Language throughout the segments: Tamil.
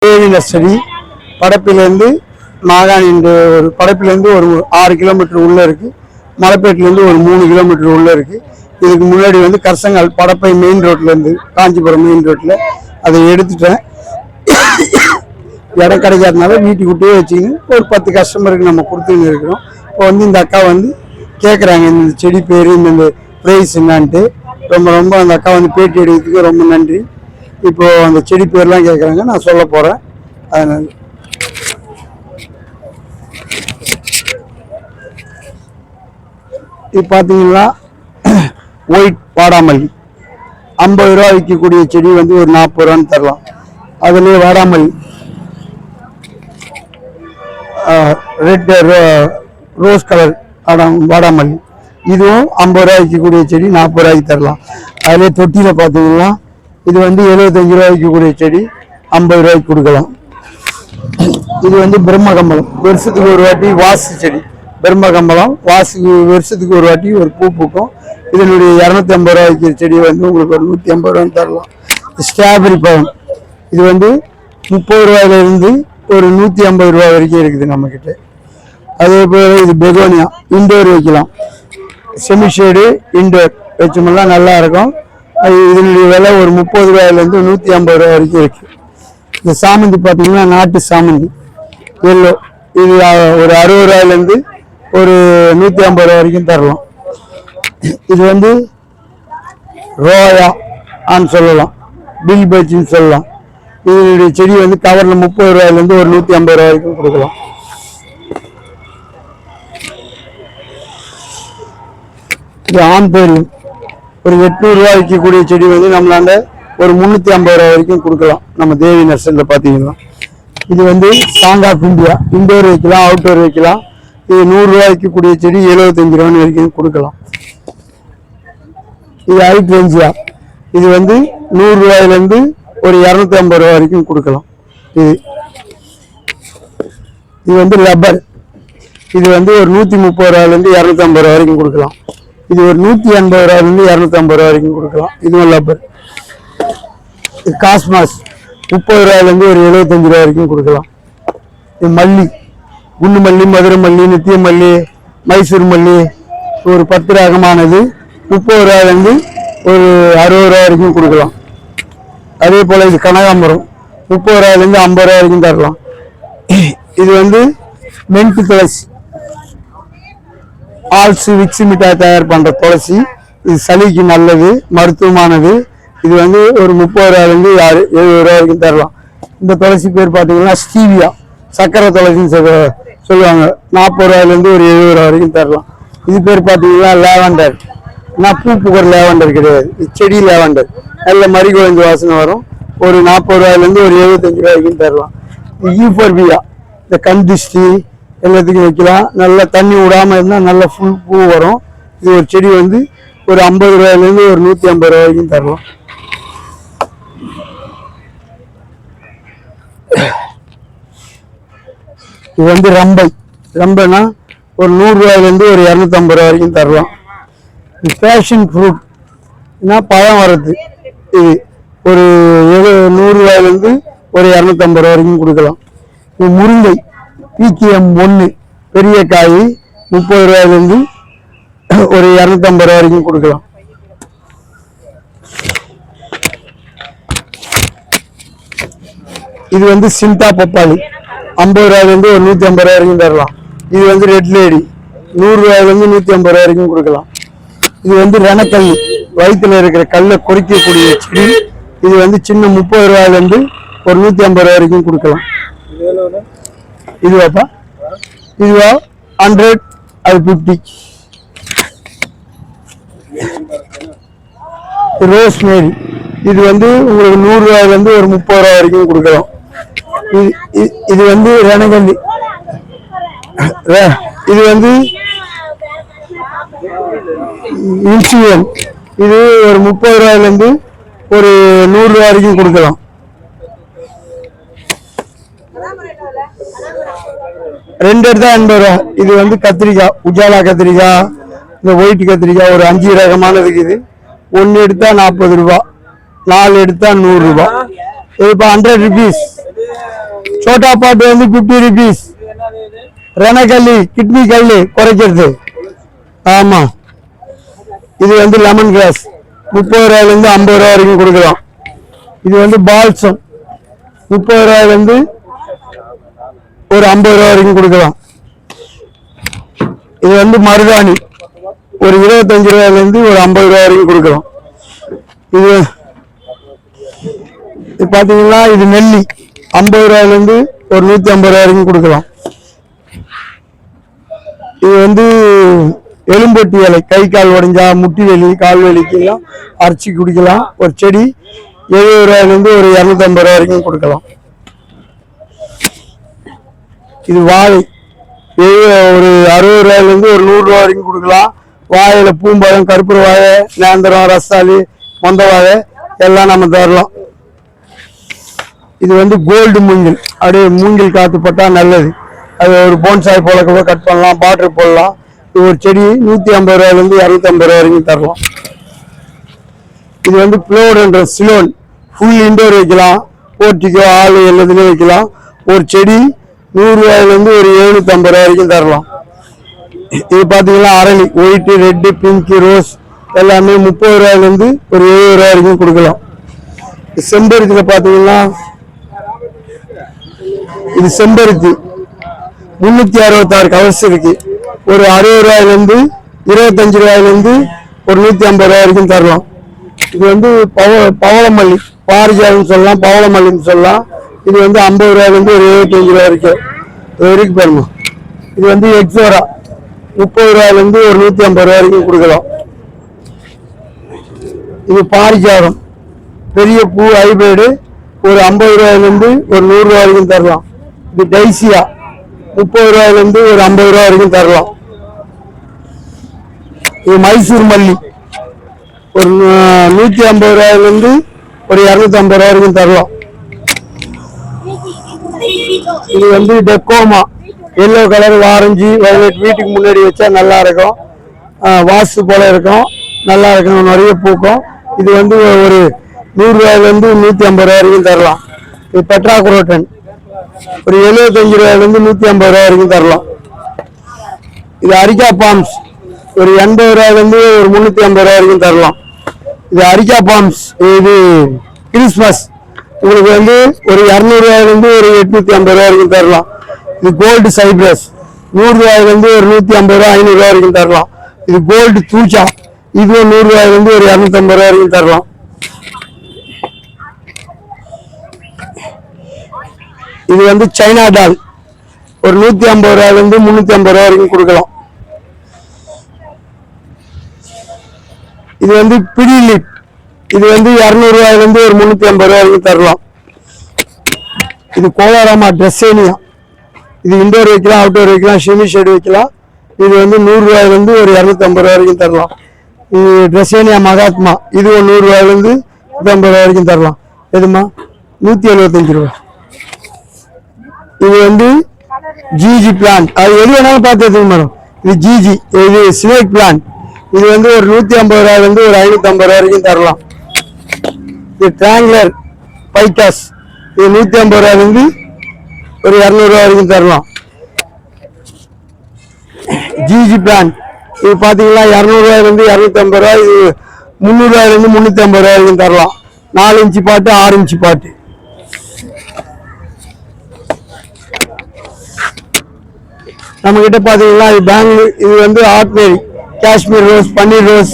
தேவி நர்சரி படப்பிலேருந்து மாகாணி ஒரு படப்பிலேருந்து ஒரு 6 கிலோமீட்டர் உள்ளே இருக்குது. மலைப்பேட்டிலேருந்து ஒரு 3 கிலோமீட்டர் உள்ளே இருக்குது. இதுக்கு முன்னாடி வந்து கரசங்கால் படப்பை மெயின் ரோட்லேருந்து காஞ்சிபுரம் மெயின் ரோட்டில் அதை எடுத்துட்டேன். இடம் கிடைக்காதனால வீட்டுக்குள்ளேயே வச்சுக்கின்னு ஒரு 10 கஸ்டமருக்கு நம்ம கொடுத்துன்னு இருக்கிறோம். இப்போ வந்து இந்த அக்கா வந்து கேட்குறாங்க இந்த செடி பேர் இந்த ப்ரைஸ் என்னான்ட்டு. ரொம்ப அந்த அக்கா வந்து பேட்டி எடுக்கிறதுக்கு ரொம்ப நன்றி. இப்போ அந்த செடி பேர்லாம் கேட்குறாங்க, நான் சொல்ல போகிறேன். அதனால் இது பார்த்தீங்கன்னா ஒயிட் வாடாமல்லி 50 ரூபா விற்கக்கூடிய செடி வந்து ஒரு 40 ரூபான்னு தரலாம். அதுலேயே வாடாமல்லி ரெட் ரோஸ் கலர் வாடாமல்லி இதுவும் 50 ரூபா விற்கக்கூடிய செடி 40 ரூபாய்க்கு தரலாம். அதுலேயே தொட்டியில் பார்த்தீங்கன்னா இது வந்து 75 ரூபா விற்கக்கூடிய செடி 50 ரூபாய்க்கு கொடுக்கலாம். இது வந்து பிரம்மகம்பளம், வருஷத்துக்கு ஒரு வாட்டி வாசு செடி. பிரம்மகம்பளம் வாசு வருஷத்துக்கு ஒரு வாட்டி ஒரு பூ பூக்கும். இதனுடைய 250 ரூபா விற்கிற செடி வந்து உங்களுக்கு ஒரு 150 ரூபான்னு தரலாம். ஸ்ட்ராபெரி பழம் இது வந்து 30 ரூபாயிலிருந்து ஒரு 150 ரூபா வரைக்கும் இருக்குது நம்மக்கிட்ட. அதே போல் இது பெகோனியா இண்டோர் வைக்கலாம். செமி ஷேடு இண்டோர் வச்சோம்லாம் நல்லா இருக்கும். இதனுடைய விலை ஒரு 30 ரூபாயிலேருந்து 150 ரூபா வரைக்கும் இருக்குது. இந்த சாமந்தி பார்த்தீங்கன்னா நாட்டு சாமந்தி எல்லோ, இது ஒரு 60 ரூபாயிலேருந்து ஒரு 150 ரூபா வரைக்கும் தரலாம். இது வந்து ரோயா ஆன்னு சொல்லலாம், பில் பச்சின்னு சொல்லலாம். இதனுடைய செடி வந்து கவரில் 30 ரூபாயிலேருந்து ஒரு 150 ரூபா வரைக்கும் கொடுக்கலாம். இது ஆம்பேரியம் ஒரு 800 ரூபா விற்கக்கூடிய செடி வந்து நம்மளாண்ட ஒரு 350 ரூபா வரைக்கும் கொடுக்கலாம். நம்ம தேவி நர்சரியில் பார்த்தீங்கன்னா இது வந்து சாங் ஆஃப் இந்தியா இண்டோர் வைக்கலாம், அவுட்டோர் வைக்கலாம். இது 100 ரூபா விற்கக்கூடிய செடி 75 ரூபான்னு வரைக்கும் கொடுக்கலாம். இது ஹைட்ரேஞ்சியா இது வந்து 100 ரூபாயிலேருந்து ஒரு 250 ரூபா வரைக்கும் கொடுக்கலாம். இது வந்து ரப்பர், இது வந்து ஒரு 130 ரூபாயிலேருந்து 250 ரூபா வரைக்கும் கொடுக்கலாம். இது ஒரு 180 ரூபாயிலேருந்து 250 ரூபா வரைக்கும் கொடுக்கலாம். இதுவும் ரப்பர். இது காஸ்மாஸ் 30 ரூபாயிலேருந்து ஒரு 75 ரூபா வரைக்கும் கொடுக்கலாம். இது மல்லி, குண்டு மல்லி, மதுரை மல்லி, நித்திய மல்லி, மைசூர் மல்லி ஒரு 10 ரகமானது 30 ரூபாயிலேருந்து ஒரு 60 ரூபா வரைக்கும் கொடுக்கலாம். அதே போல் இது கனகாம்பரம் 30 ரூபாயிலேருந்து 50 ரூபா வரைக்கும் தரலாம். இது வந்து மென்ட்டு துளசி, ஆல்ஸு விக்ஸி மிட்டாய் தயார் பண்ணுற துளசி. இது சளிக்கு நல்லது, மருத்துவமானது. இது வந்து ஒரு 30 ரூபாயிலேருந்து 70 ரூபா வரைக்கும் தரலாம். இந்த துளசி பேர் பார்த்தீங்கன்னா ஸ்டீவியா, சக்கரை துளசின்னு சொல்லுவாங்க. 40 ரூபாயிலேருந்து ஒரு 70 ரூபா வரைக்கும் தரலாம். இது பேர் பார்த்தீங்கன்னா லேவண்டர். நான் பூ புகர் லேவண்டர் கிடையாது, செடி லேவண்டர். நல்ல மறிகொழுந்து வாசனை வரும். ஒரு 40 ரூபாயிலேருந்து ஒரு 75 ரூபா வரைக்கும் தரலாம். ஈஃபர்பியா இந்த கண் திருஷ்டி எல்லாத்துக்கும் வைக்கலாம். நல்லா தண்ணி விடாமல் இருந்தால் நல்லா ஃபுல் பூ வரும். இது ஒரு செடி வந்து ஒரு 50 ரூபாயிலேருந்து ஒரு 150 ரூபா வரைக்கும் தரலாம். இது வந்து ரம்பைனா ஒரு 100 ரூபாயிலேருந்து ஒரு 250 ரூபா வரைக்கும் தரலாம். இது பேஷன் ஃப்ரூட்னா பழம் வர்றது. இது ஒரு 100 ரூபாயிலேருந்து ஒரு 250 ரூபா வரைக்கும் கொடுக்கலாம். இது முருங்கை PKM 1 பெரிய காய் 30 ரூபாயிலேருந்து ஒரு 250 ரூபா வரைக்கும் கொடுக்கலாம். இது வந்து சிந்தா பப்பாளி 50 ரூபாயிலேருந்து ஒரு 150 ரூபா வரைக்கும் தரலாம். இது வந்து ரெட் லேடி 100 ரூபாயிலேருந்து 150 ரூபா வரைக்கும் கொடுக்கலாம். இது வந்து ரணக்கல், வயிற்றுல இருக்கிற கல்லை குறைக்கக்கூடிய செடி. இது வந்து சின்ன 30 ரூபாயிலேருந்து ஒரு 150 ரூபா வரைக்கும் கொடுக்கலாம். இதுவாப்பா இதுவா 100 அது 50. ரோஸ்மேரி இது வந்து உங்களுக்கு 100 ரூபாயிலேருந்து ஒரு 30 ரூபா வரைக்கும் கொடுக்கலாம். இது வந்து ரணகல்லி. இது வந்து இன்சியன், இது ஒரு 30 ரூபாயிலேருந்து ஒரு 100 ரூபா வரைக்கும் கொடுக்கலாம். ரெண்டு எடுத்தா 80 ரூபா. இது வந்து கத்திரிக்காய், உஜாலா கத்திரிக்காய், இந்த ஒயிட் கத்திரிக்காய் ஒரு 5 ரகமானதுக்கு. இது 1 எடுத்தா 40 ரூபா, 4 எடுத்தா 100 ரூபா. இப்போ 100 rupees சோட்டா பாட்டு வந்து 50 rupees. ரணக்கல்லி கிட்னி கல்லி குறைக்கிறது. ஆமா, இது வந்து லெமன் கிராஸ் 30 ரூபாயிலிருந்து 50 ரூபா வரைக்கும் கொடுக்கலாம். இது வந்து பால்சம் 30 ரூபாயிலிருந்து ஒரு 50 ரூபா வரைக்கும் கொடுக்கலாம். இது வந்து மருதாணி ஒரு 25 ரூபாயிலிருந்து ஒரு 50 ரூபா வரைக்கும் கொடுக்கலாம். இது பாத்தீங்கன்னா இது நெல்லி 50 ரூபாயிலிருந்து ஒரு 150 ரூபா வரைக்கும் கொடுக்கலாம். இது வந்து எலும்பொட்டி இலை, கை கால் உடைஞ்சா முட்டி வலி கால் வலிக்கெல்லாம் அரைச்சி குடிக்கலாம். ஒரு செடி 70 ரூபாயிலிருந்து ஒரு 250 ரூபா வரைக்கும் கொடுக்கலாம். இது வாழை ஒரு 60 ரூபாயிலிருந்து ஒரு 100 ரூபா வரைக்கும் கொடுக்கலாம். வாழையில பூம்பழம், கருப்பு வாழை, நேந்திரம், ரசாலி, மொந்த வாழை எல்லாம் நம்ம தரலாம். இது வந்து கோல்டு மூங்கில், அப்படியே மூங்கில் காத்து பட்டா நல்லது. அது ஒரு போன்சாய் போல கூட கட் பண்ணலாம், பாட்டர் போடலாம். இது ஒரு செடி 150 ரூபாயிலிருந்து 250 ரூபா வரைக்கும் தரலாம். இது வந்து பிளோர்ன்ற சிலோன், ஃபுல் இண்டோர் வைக்கலாம், போர்ட்டிக்கோ ஆள் எல்லாத்துலேயும் வைக்கலாம். ஒரு செடி 100 ரூபாயிலிருந்து ஒரு 750 ரூபா வரைக்கும் தரலாம். இது பார்த்தீங்கன்னா அரளி, ஒயிட்டு, ரெட்டு, பிங்க், ரோஸ் எல்லாமே 30 ரூபாயிலிருந்து ஒரு 70 ரூபா வரைக்கும் கொடுக்கலாம். செம்பருத்தியில் பார்த்தீங்கன்னா இது செம்பருத்தி 366 கவர்ஸ் இருக்கு. ஒரு 60 ரூபாயிலிருந்து 25 ரூபாயிலிருந்து ஒரு 150 ரூபா வரைக்கும் தரலாம். இது வந்து பவளமல்லி, பாரிஜாதம் சொல்லலாம், பவளமல்லின்னு சொல்லலாம். இது வந்து 50 ரூபாயிலிருந்து ஒரு 75 ரூபா வரைக்கும் பாருங்க. இது வந்து எக்ஸோரா 30 ரூபாயிலிருந்து ஒரு 150 ரூபா வரைக்கும் கொடுக்கலாம். இது பாரிஜாதம் பெரிய பூ ஹைபிரிடு ஒரு 50 ரூபாயிலிருந்து ஒரு 100 ரூபா வரைக்கும் தரலாம். இது டைசியா 30 ரூபாயிலிருந்து ஒரு 50 ரூபா வரைக்கும் தரலாம். இது மைசூர் மல்லி ஒரு 150 ரூபாயிலிருந்து ஒரு 250 ரூபா வரைக்கும் தரலாம். இது வந்து டெக்கோமா எல்லோ கலர், ஆரஞ்சு, வயலட், வீட்டுக்கு முன்னாடி வச்சா நல்லா இருக்கும், வாஸ்து போல இருக்கும், நல்லா இருக்கும், நிறைய பூக்கும். இது வந்து ஒரு 100 ரூபாயிலிருந்து 150 ரூபா வரைக்கும் தரலாம். இது பெட்ராகுரோட்டன் ஒரு 75 ரூபாயிலிருந்து 150 ரூபா வரைக்கும் தரலாம். இது அரிக்கா பாம்ஸ் ஒரு 80 ரூபாயிலிருந்து ஒரு 350 ரூபா வரைக்கும் தரலாம். இது அரிக்கா பாம்ஸ், இது கிறிஸ்மஸ் உங்களுக்கு வந்து ஒரு 200 ரூபாயிலிருந்து ஒரு 850 ரூபா வரைக்கும் தரலாம். இது கோல்டு சைப்ரஸ் 100 ரூபாயிலிருந்து ஒரு 150 ரூபா 500 ரூபா வரைக்கும் தரலாம். இது கோல்டு தூச்சா, இது 100 ரூபாயிலிருந்து ஒரு 250 ரூபா வரைக்கும் தரலாம். இது வந்து சைனா டால் ஒரு 150 ரூபாயிலிருந்து 350 ரூபா வரைக்கும் கொடுக்கலாம். இது வந்து பிடிலிப், இது வந்து 200 ரூபாயிலிருந்து ஒரு 350 ரூபா வரைக்கும் தரலாம். இது கோலாராமா ட்ரெஸ்ஸேனியா, இது இண்டோர் வைக்கலாம், அவுட்டோர் வைக்கலாம், ஷெமி ஷேடு வைக்கலாம். இது வந்து 100 ரூபாயிலிருந்து ஒரு 250 ரூபா வரைக்கும் தரலாம். இது ட்ரெஸ்ஸேனியா மகாத்மா, இது ஒரு 100 ரூபாயிலிருந்து 150 ரூபா வரைக்கும் தரலாம். எதுமா 175 ரூபா. இது வந்து ஜிஜி பிளான்ட், அது எது வேணாலும் பார்த்து எடுத்துக்க மேடம். இது ஜிஜி, இது ஸ்னேக் பிளான்ட், இது வந்து ஒரு 150 ரூபாயிலிருந்து ஒரு 550 ரூபா வரைக்கும் தரலாம். இது ட்ராங்குலர் பைட்டாஸ், இது 150 ரூபாயிலிருந்து ஒரு 200 ரூபா வரைக்கும் தரலாம். ஜிஜி பிளான்ட் இது பார்த்தீங்கன்னா 200 ரூபாயிலிருந்து 250 ரூபா, இது 300 ரூபாயிலிருந்து 350 ரூபா வரைக்கும் தரலாம். 4 இன்ச்சு பாட்டு, 6 இன்ச்சு பாட்டு. நம்ம கிட்ட பாத்தீங்கன்னா இது பெங்களூர், இது வந்து ஆர்டினரி காஷ்மீர் ரோஸ், பன்னீர் ரோஸ்,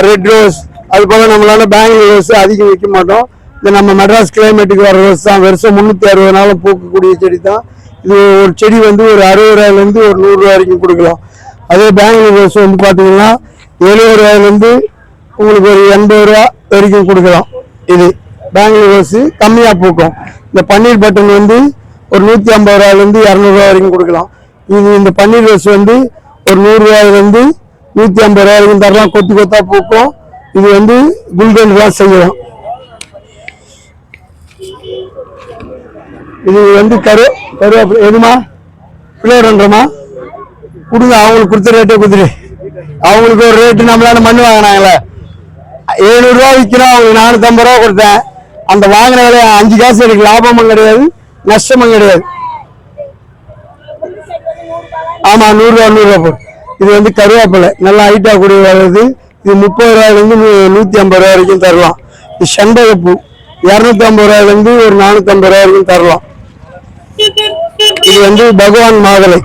ரெட் ரோஸ், அது போல நம்மளால பெங்களூர் ரோஸ் அதிகம் வைக்க மாட்டோம். இது நம்ம மெட்ராஸ் கிளைமேட்டுக்கு வர ரோஸ் தான், வருஷம் 360 நாளும் பூக்கக்கூடிய செடி தான். இது ஒரு செடி வந்து ஒரு 60 ரூபாயிலிருந்து ஒரு 100 ரூபா வரைக்கும் கொடுக்கலாம். அதே பெங்களூர் ரோஸ் வந்து பாத்தீங்கன்னா 70 ரூபாயிலிருந்து உங்களுக்கு ஒரு 80 ரூபா வரைக்கும் கொடுக்கலாம். இது பெங்களூர் ரோஸ் கம்மியா பூக்கும். இந்த பன்னீர் பட்டன் வந்து ஒரு 150 ரூபாயிலிருந்து 200 ரூபா வரைக்கும் கொடுக்கலாம். இது இந்த பன்னீர் ரோஸ் வந்து ஒரு 100 ரூபாயிலிருந்து 150 ரூபா வரைக்கும் தரலாம். கொத்து கொத்தா பூக்கும். இது வந்து குல்டன் தான் செய்யலாம். இது வந்து கருவேப்பிலை எதுமா பிளேரன்றமா கொடுங்க, அவங்களுக்கு கொடுத்த ரேட்டே கொடுத்துரு. அவங்களுக்கு ஒரு ரேட்டு நம்மளால மண்ணு வாங்கினாங்களே 700 ரூபா விற்கிறோம், அவங்களுக்கு 450 ரூபா கொடுத்தேன். அந்த வாங்கின விலையை 5 காசு எனக்கு லாபமும் கிடையாது, நஷ்டமும் கிடையாது. ஆமா 100 ரூபா போடும். இது வந்து கருவேப்பிலை நல்லா ஹைட்டா கூடிய வருது. இது 30 ரூபாயிலிருந்து 150 ரூபா வரைக்கும் தரலாம். இது செண்பகப்பூ 250 ரூபாயிலிருந்து ஒரு 450 ரூபா வரைக்கும் தரலாம். இது வந்து பகவான் மாதுளை,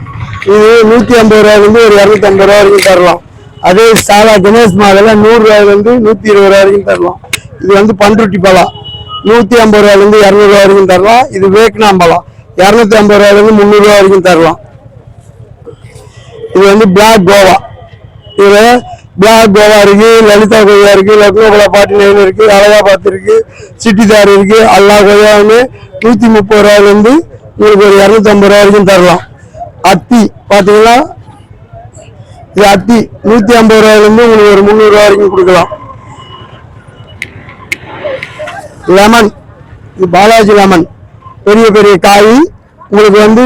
இது 150 ரூபாயிலிருந்து ஒரு 250 ரூபா வரைக்கும் தரலாம். அதே சாலா கணேஷ் மாதுளை 100 ரூபாயிலிருந்து 120 ரூபா வரைக்கும் தரலாம். இது வந்து பண்ருட்டி பழம் 150 ரூபாயிலிருந்து 200 ரூபா வரைக்கும் தரலாம். இது வேக்னாம் பழம் 250 ரூபாயிலிருந்து 300 ரூபா வரைக்கும் தரலாம். இது வந்து பிளாக் கோவா, இதுல பிளாக் கோவா இருக்கு, லலிதா கோவா இருக்கு, லக்னோபலா 49 இருக்கு, அலகாபாத் இருக்கு, சிட்டிதார் இருக்கு. எல்லா கோவாவுமே 130 ரூபாயிலிருந்து உங்களுக்கு ஒரு 250 ரூபா வரைக்கும் தரலாம். அத்தி பாத்தீங்கன்னா இது அத்தி 150 ரூபாயிலிருந்து உங்களுக்கு ஒரு 300 ரூபா வரைக்கும் கொடுக்கலாம். லெமன், இது பாலாஜி லெமன் பெரிய பெரிய காய் உங்களுக்கு வந்து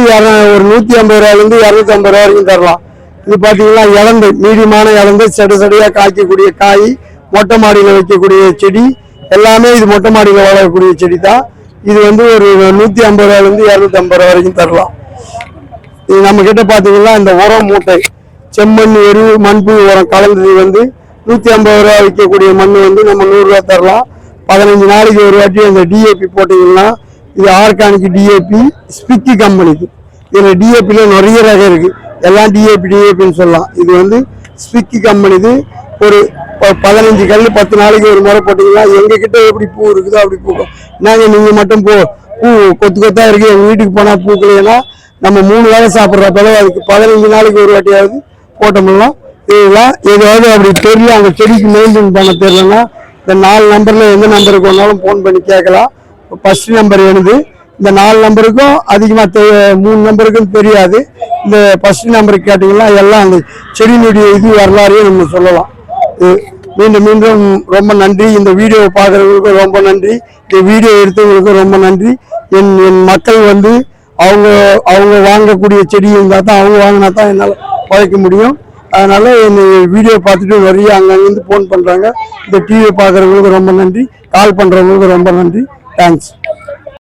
ஒரு 150 ரூபாயிலிருந்து 250 ரூபா வரைக்கும் தரலாம். இது பாத்தீங்கன்னா இலந்தை, மீடியமான இலந்தை, சடையா காய்க்கக்கூடிய காய், மொட்டை மாடியில் வைக்கக்கூடிய செடி எல்லாமே. இது மொட்டை மாடியில் வளரக்கூடிய செடி தான். இது வந்து ஒரு 150 ரூபாயிலிருந்து 250 ரூபா வரைக்கும் தரலாம். இது நம்ம கிட்ட பாத்தீங்கன்னா இந்த உரம் மூட்டை, செம்மண் எரு மண்புழு உரம் கலந்தது வந்து 150 ரூபா விற்கக்கூடிய மண் வந்து நம்ம 100 ரூபா தரலாம். 15 நாளைக்கு ஒரு வாட்டி அந்த டிஏபி போட்டீங்கன்னா, இது ஆர்கானிக் டிஏபி ஸ்பிக்கி கம்பெனிக்கு. இதில் டிஏபியில் நிறைய ரகம் இருக்கு, எல்லாம் டிஏபின்னு சொல்லலாம். இது வந்து ஸ்பிக்கி கம்பெனிது. ஒரு 15 கல் 10 நாளைக்கு ஒரு முறை போட்டீங்கன்னா எங்க கிட்ட எப்படி பூ இருக்குதோ அப்படி பூக்கும். நீங்க மட்டும் பூ கொத்து கொத்தா இருக்கு எங்க வீட்டுக்கு போனா பூக்கலைன்னா நம்ம 3 வேளை சாப்பிட்ற பிறகு அதுக்கு 15 நாளைக்கு ஒரு வாட்டியாவது போட்டோம்னா இதெல்லாம் ஏதாவது அப்படி தெரியல, அந்த செடிக்கு மெயின்டைன் பண்ண தெரியலன்னா இந்த 4 நம்பர்ல எந்த நம்பருக்கு வேணாலும் போன் பண்ணி கேட்கலாம். ஃபர்ஸ்ட் நம்பர் எனது. இந்த 4 நம்பருக்கும் அதிகமா 3 நம்பருக்கும் தெரியாது. இந்த ஃபர்ஸ்ட் நம்பருக்கு கேட்டீங்கன்னா எல்லாம் அந்த செடியினுடைய இது வரலாறையும் நம்ம சொல்லலாம். மீண்டும் மீண்டும் ரொம்ப நன்றி. இந்த வீடியோவை பார்க்குறவங்களுக்கு ரொம்ப நன்றி. இந்த வீடியோ எடுத்தவங்களுக்கு ரொம்ப நன்றி. என் மக்கள் வந்து அவங்க வாங்கக்கூடிய செடி இருந்தால் தான், அவங்க வாங்கினா தான் என்னால் பழைக்க முடியும். அதனால இந்த வீடியோ பார்த்துட்டு நிறைய அங்கங்கிருந்து ஃபோன் பண்ணுறாங்க. இந்த டிவியை பார்க்குறவங்களுக்கு ரொம்ப நன்றி, கால் பண்ணுறவங்களுக்கு ரொம்ப நன்றி. தேங்க்ஸ்.